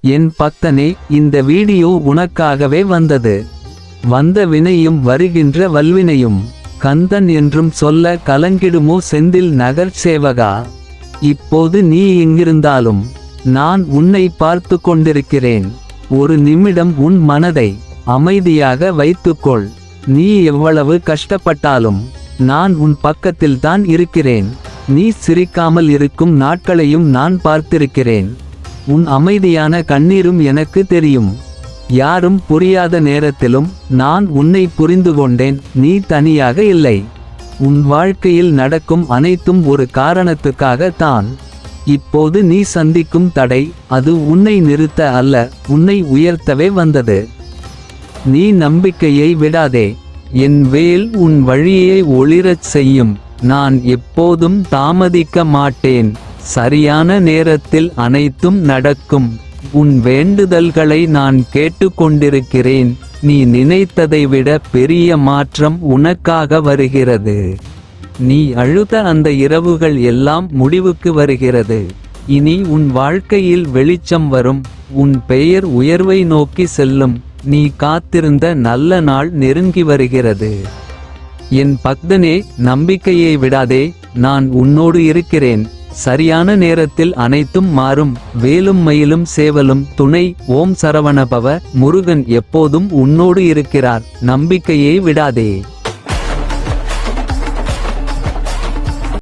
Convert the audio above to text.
என் பக்தனே, இந்த வீடியோ உனக்காகவே வந்தது. வந்த வினையும் வருகின்ற வல்வினையும் கந்தன் என்றும் சொல்ல கலங்கிடுமோ செந்தில் நகர் சேவகா. இப்போது நீ எங்கிருந்தாலும் நான் உன்னை பார்த்து கொண்டிருக்கிறேன். ஒரு நிமிடம் உன் மனதை அமைதியாக வைத்துக்கொள். நீ எவ்வளவு கஷ்டப்பட்டாலும் நான் உன் பக்கத்தில்தான் இருக்கிறேன். நீ சிரிக்காமல் இருக்கும் நாட்களையும் நான் பார்த்திருக்கிறேன். உன் அமைதியான கண்ணீரும் எனக்கு தெரியும். யாரும் புரியாத நேரத்திலும் நான் உன்னை புரிந்து கொண்டேன். நீ தனியாக இல்லை. உன் வாழ்க்கையில் நடக்கும் அனைத்தும் ஒரு காரணத்துக்காக தான். இப்போது நீ சந்திக்கும் தடை, அது உன்னை நிறுத்த அல்ல, உன்னை உயர்த்தவே வந்தது. நீ நம்பிக்கையை விடாதே. என் வேல் உன் வழியை ஒளிரச் செய்யும். நான் எப்போதும் தாமதிக்க மாட்டேன். சரியான நேரத்தில் அனைத்தும் நடக்கும். உன் வேண்டுதல்களை நான் கேட்டுக்கொண்டிருக்கிறேன். நீ நினைத்ததை விட பெரிய மாற்றம் உனக்காக வருகிறது. நீ அழுத அந்த இரவுகள் எல்லாம் முடிவுக்கு வருகிறது. இனி உன் வாழ்க்கையில் வெளிச்சம் வரும். உன் பெயர் உயர்வை நோக்கி செல்லும். நீ காத்திருந்த நல்ல நாள் நெருங்கி வருகிறது. என் பக்தனே, நம்பிக்கையை விடாதே. நான் உன்னோடு இருக்கிறேன். சரியான நேரத்தில் அனைத்தும் மாறும். வேலும் மயிலும் சேவலும் துணை. ஓம் சரவணபவ. முருகன் எப்போதும் உன்னோடு இருக்கிறார். நம்பிக்கையை விடாதே.